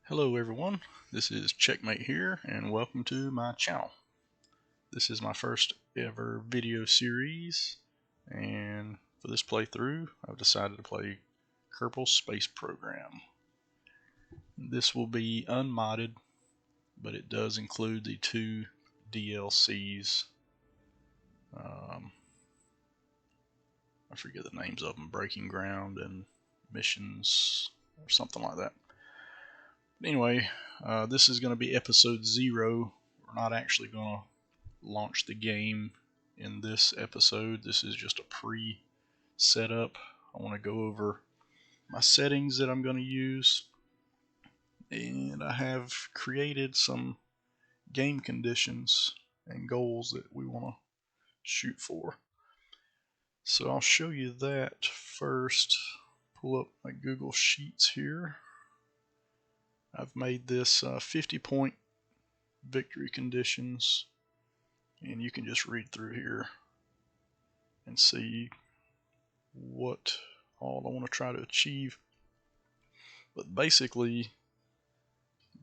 Hello everyone, this is Checkmate here and welcome to my channel. This is my first ever video series, and for this playthrough I've decided to play Kerbal Space Program. This will be unmodded, but it does include the two DLCs. I forget the names of them, Breaking Ground and Missions or something like that. Anyway, this is going to be episode 0. We're not actually going to launch the game in this episode. This is just a pre-setup. I want to go over my settings that I'm going to use, and I have created some game conditions and goals that we want to shoot for. So I'll show you that first. Pull up my Google Sheets here. I've made this 50-point victory conditions, and you can just read through here and see what all I want to try to achieve. But basically,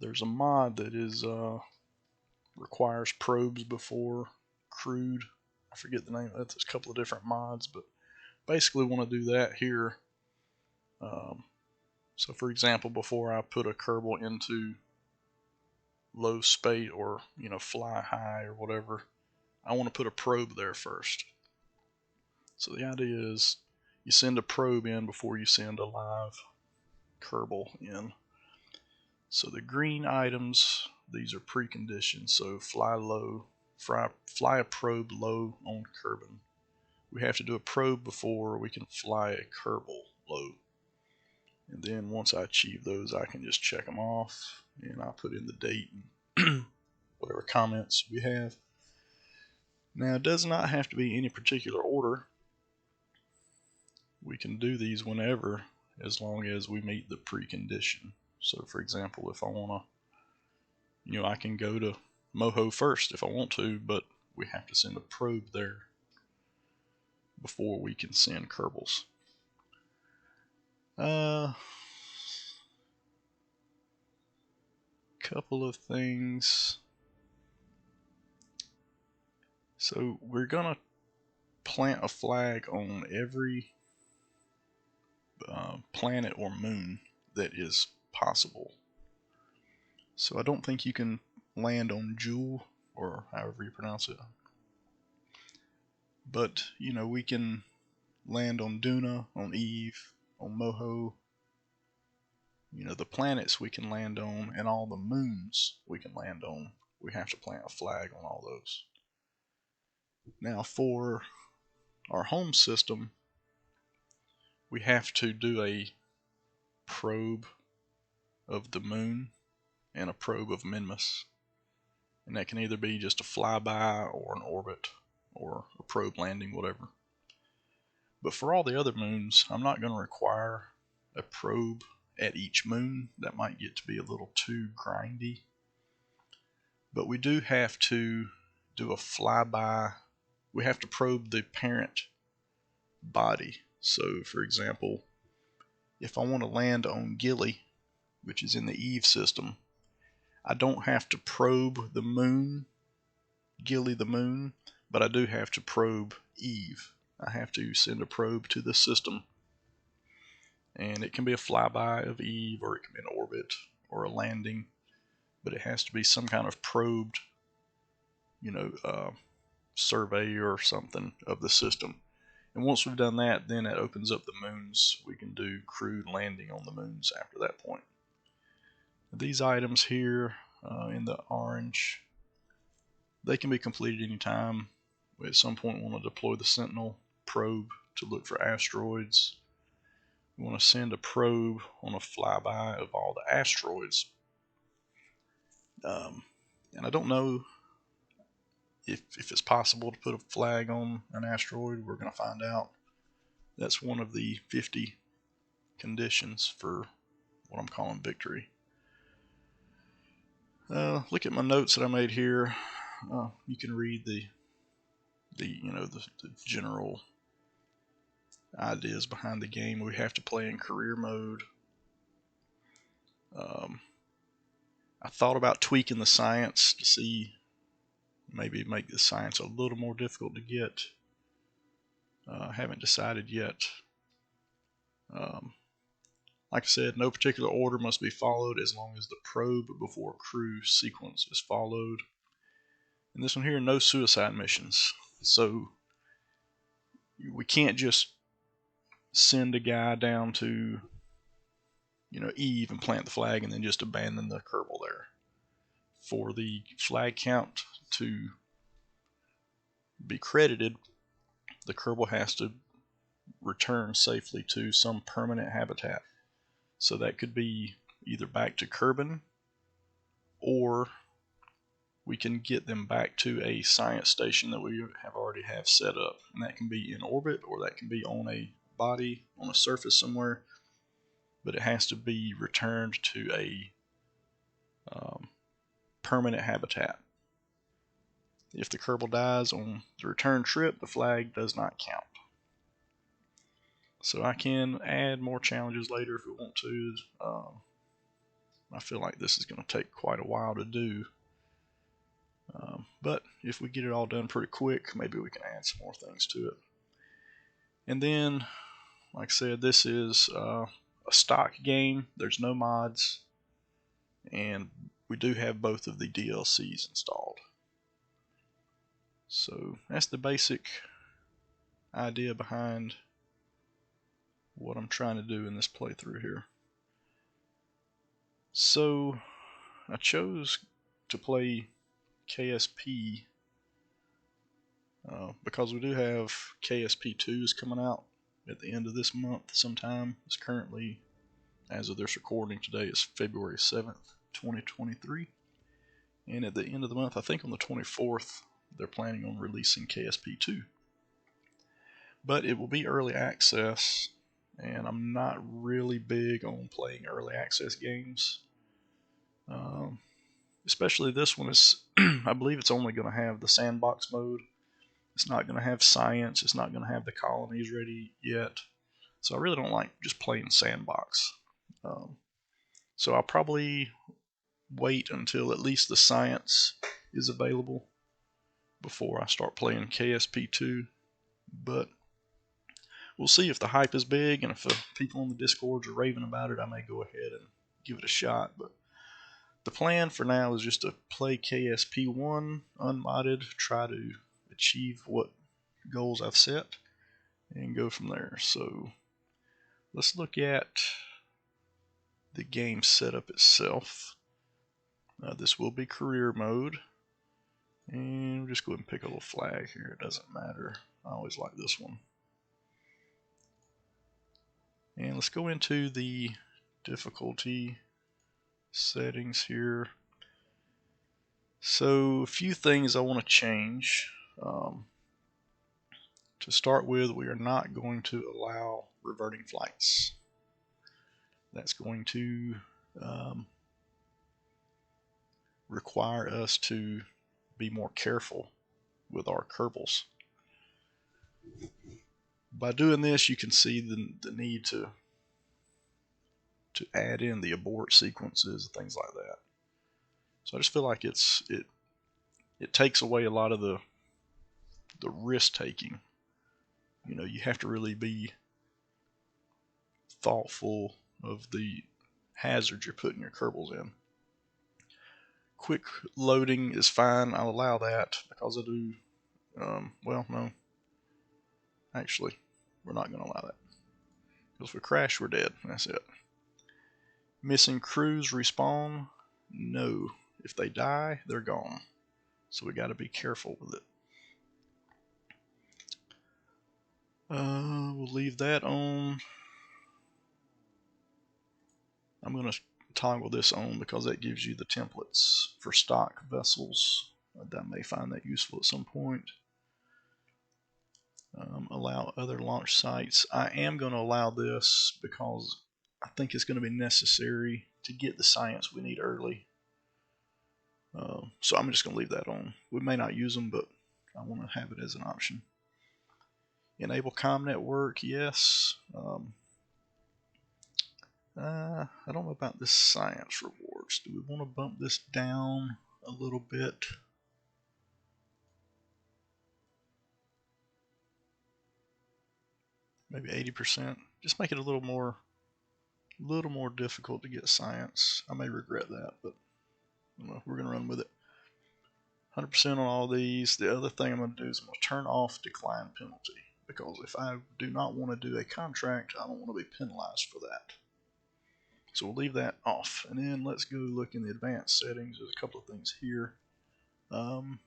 there's a mod that is requires probes before crewed. I forget the name of that. There's a couple of different mods, but basically want to do that here. So for example, before I put a Kerbal into low space or fly high or whatever, I want to put a probe there first. So the idea is you send a probe in before you send a live Kerbal in. So the green items, these are preconditions. So fly low, fly a probe low on Kerbal. We have to do a probe before we can fly a Kerbal low. And then once I achieve those, I can just check them off, and I'll put in the date and whatever comments we have. Now, it does not have to be any particular order. We can do these whenever, as long as we meet the precondition. So for example, if I want to, I can go to Moho first if I want to, but we have to send a probe there before we can send Kerbals. Couple of things. So we're gonna plant a flag on every planet or moon that is possible. So I don't think you can land on Jewel, or however you pronounce it. But, we can land on Duna, on Eve, on Moho. The planets we can land on, and all the moons we can land on. We have to plant a flag on all those. Now for our home system, we have to do a probe of the moon and a probe of Minmus. And that can either be just a flyby or an orbit or a probe landing, whatever. But for all the other moons, I'm not going to require a probe at each moon. That might get to be a little too grindy. But we do have to do a flyby. We have to probe the parent body. So for example, if I want to land on Gilly, which is in the Eve system, I don't have to probe the moon, Gilly the moon, but I do have to probe Eve. I have to send a probe to the system, and it can be a flyby of Eve, or it can be an orbit or a landing, but it has to be some kind of probed, survey or something of the system. And once we've done that, then it opens up the moons. We can do crewed landing on the moons after that point. These items here in the orange, they can be completed anytime. We at some point want to deploy the Sentinel probe to look for asteroids. We want to send a probe on a flyby of all the asteroids. And I don't know if it's possible to put a flag on an asteroid. We're going to find out. That's one of the 50 conditions for what I'm calling victory. Look at my notes that I made here. You can read the general ideas behind the game. We have to play in career mode. I thought about tweaking the science to see, maybe make the science a little more difficult to get. Haven't decided yet. Like I said, no particular order must be followed as long as the probe before crew sequence is followed. And this one here, no suicide missions. So we can't just send a guy down to, Eve and plant the flag and then just abandon the Kerbal there. For the flag count to be credited, the Kerbal has to return safely to some permanent habitat. So that could be either back to Kerbin, or we can get them back to a science station that we already have set up. And that can be in orbit, or that can be on a body, on a surface somewhere. But it has to be returned to a permanent habitat. If the Kerbal dies on the return trip, the flag does not count. So I can add more challenges later if we want to. I feel like this is going to take quite a while to do. But if we get it all done pretty quick, maybe we can add some more things to it. And then, like I said, this is a stock game. There's no mods. And we do have both of the DLCs installed. So that's the basic idea behind what I'm trying to do in this playthrough here. So I chose to play KSP because we do have KSP 2s coming out at the end of this month sometime. It's currently, as of this recording today, is February 7th, 2023. And at the end of the month, I think on the 24th, they're planning on releasing KSP 2. But it will be early access, and I'm not really big on playing early access games. Especially this one is, I believe it's only going to have the sandbox mode. It's not going to have science. It's not going to have the colonies ready yet. So I really don't like just playing sandbox. So I'll probably wait until at least the science is available before I start playing KSP 2. But we'll see. If the hype is big and if the people on the Discords are raving about it, I may go ahead and give it a shot. But the plan for now is just to play KSP 1 unmodded, try to achieve what goals I've set, and go from there. So let's look at the game setup itself. This will be career mode, and we'll just go ahead and pick a little flag here. It doesn't matter. I always like this one. And let's go into the difficulty settings here. So a few things I want to change. To start with, we are not going to allow reverting flights. That's going to require us to be more careful with our Kerbals. By doing this, you can see the need to add in the abort sequences and things like that. So I just feel like it takes away a lot of the risk taking. You have to really be thoughtful of the hazards you're putting your Kerbals in. Quick loading is fine. I'll allow that because I do. Well, no. Actually, we're not going to allow that. Because if we crash, we're dead. That's it. Missing crews respawn? No. If they die, they're gone. So we got to be careful with it. We'll leave that on. I'm going to toggle this on because that gives you the templates for stock vessels. I may find that useful at some point. Allow other launch sites. I am going to allow this because I think it's going to be necessary to get the science we need early. So I'm just going to leave that on. We may not use them, but I want to have it as an option. Enable comm network, yes. I don't know about this science reward. works. Do we want to bump this down a little bit? Maybe 80%. Just make it a little more difficult to get science. I may regret that, but we're going to run with it. 100% on all these. The other thing I'm going to do is I'm going to turn off decline penalty, because if I do not want to do a contract, I don't want to be penalized for that. So we'll leave that off. And then let's go look in the advanced settings. There's a couple of things here. I'm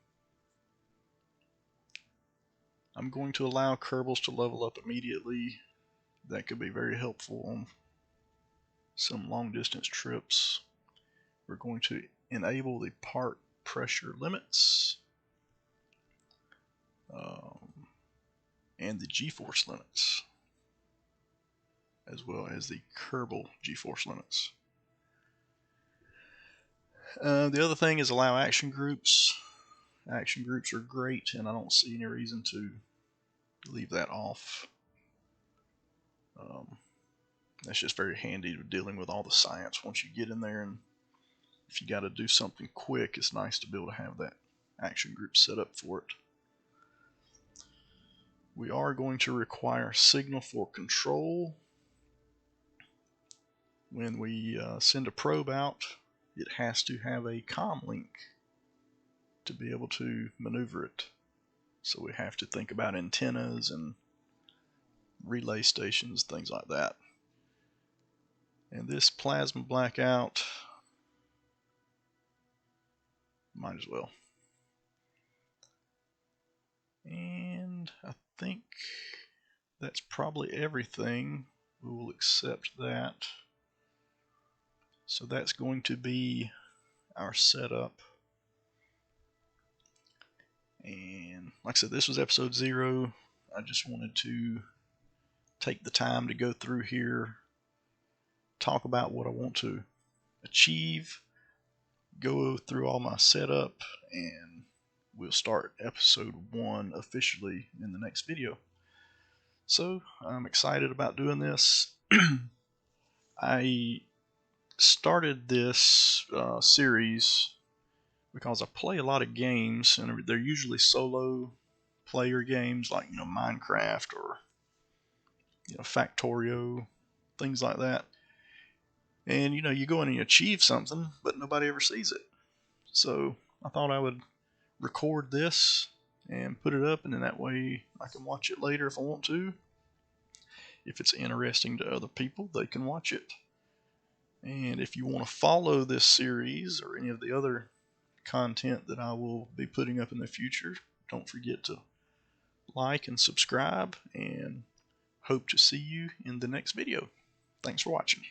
going to allow Kerbals to level up immediately. That could be very helpful on some long distance trips. We're going to enable the part pressure limits and the G-force limits, as well as the Kerbal G-force limits. The other thing is allow action groups. Action groups are great, and I don't see any reason to leave that off. That's just very handy to dealing with all the science once you get in there, and if you got to do something quick, it's nice to be able to have that action group set up for it. We are going to require signal for control. When we send a probe out, it has to have a comm link to be able to maneuver it. So we have to think about antennas and relay stations, things like that. And this plasma blackout, might as well. And I think that's probably everything. We will accept that. So that's going to be our setup. And like I said, this was episode 0. I just wanted to take the time to go through here, talk about what I want to achieve, go through all my setup, and we'll start episode 1 officially in the next video. So I'm excited about doing this. I started this series because I play a lot of games, and they're usually solo player games like Minecraft or Factorio, things like that. And you go in and you achieve something, but nobody ever sees it. So I thought I would record this and put it up, and then that way I can watch it later if I want to. If it's interesting to other people, they can watch it. And if you want to follow this series or any of the other content that I will be putting up in the future, don't forget to like and subscribe, and hope to see you in the next video. Thanks for watching.